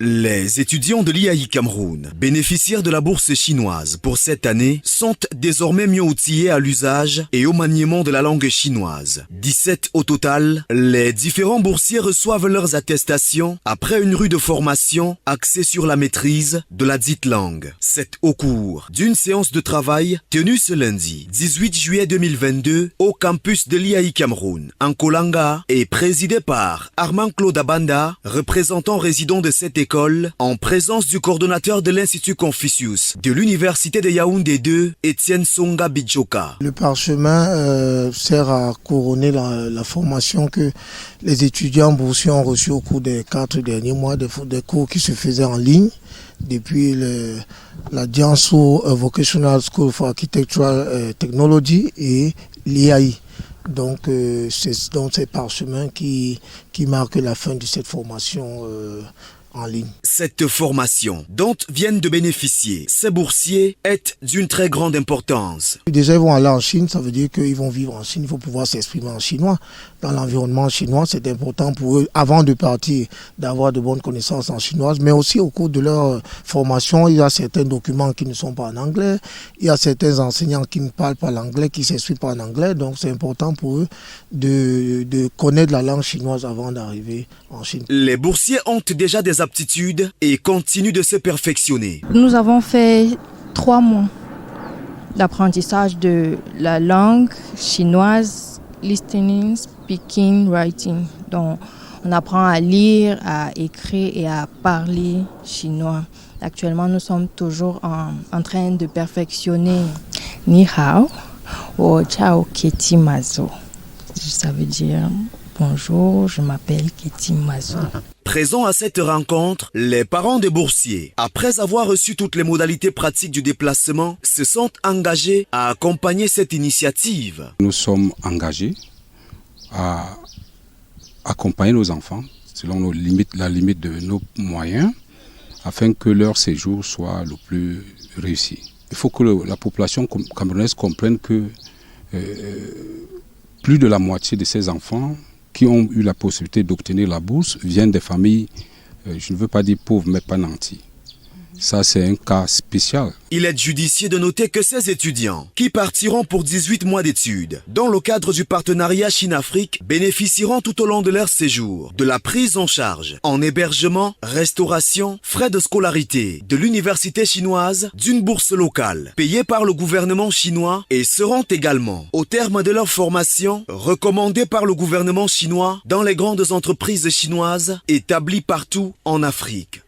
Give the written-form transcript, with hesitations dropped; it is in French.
Les étudiants de l'IAI Cameroun, bénéficiaires de la bourse chinoise pour cette année, sont désormais mieux outillés à l'usage et au maniement de la langue chinoise. 17 au total, les différents boursiers reçoivent leurs attestations après une rude formation axée sur la maîtrise de la dite langue. C'est au cours d'une séance de travail tenue ce lundi 18 juillet 2022 au campus de l'IAI Cameroun, en Kolanga, et présidée par Armand Claude Abanda, représentant résident de cette école, en présence du coordonnateur de l'Institut Confucius de l'Université de Yaoundé 2, Étienne Songa Bidjoka. Le parchemin sert à couronner la formation que les étudiants boursiers ont reçue au cours des 4 derniers mois, des cours qui se faisaient en ligne depuis la Jiangsu Vocational School for Architectural Technology et l'IAI. Donc c'est donc ces parchemins qui marquent la fin de cette formation en ligne. Cette formation dont viennent de bénéficier ces boursiers est d'une très grande importance. Déjà, ils vont aller en Chine, ça veut dire qu'ils vont vivre en Chine, il faut pouvoir s'exprimer en chinois. Dans l'environnement chinois, c'est important pour eux, avant de partir, d'avoir de bonnes connaissances en chinois, mais aussi au cours de leur formation, il y a certains documents qui ne sont pas en anglais, il y a certains enseignants qui ne parlent pas l'anglais, qui ne s'expriment pas en anglais, donc c'est important pour eux de connaître la langue chinoise avant d'arriver en Chine. Les boursiers ont déjà des aptitudes et continuent de se perfectionner. Nous avons fait 3 mois d'apprentissage de la langue chinoise, listening, speaking, writing. Donc, on apprend à lire, à écrire et à parler chinois. Actuellement, nous sommes toujours en train de perfectionner Ni hao ou Chao Keti Mazo. Ça veut dire bonjour, je m'appelle Keti Mazo. Présents à cette rencontre, les parents des boursiers, après avoir reçu toutes les modalités pratiques du déplacement, se sont engagés à accompagner cette initiative. Nous sommes engagés à accompagner nos enfants selon la limite de nos moyens afin que leur séjour soit le plus réussi. Il faut que la population camerounaise comprenne que plus de la moitié de ces enfants qui ont eu la possibilité d'obtenir la bourse viennent des familles, je ne veux pas dire pauvres, mais pas nantis. Ça, c'est un cas spécial. Il est judicieux de noter que ces étudiants, qui partiront pour 18 mois d'études, dans le cadre du partenariat Chine-Afrique, bénéficieront tout au long de leur séjour de la prise en charge en hébergement, restauration, frais de scolarité de l'université chinoise, d'une bourse locale payée par le gouvernement chinois et seront également, au terme de leur formation, recommandés par le gouvernement chinois dans les grandes entreprises chinoises établies partout en Afrique.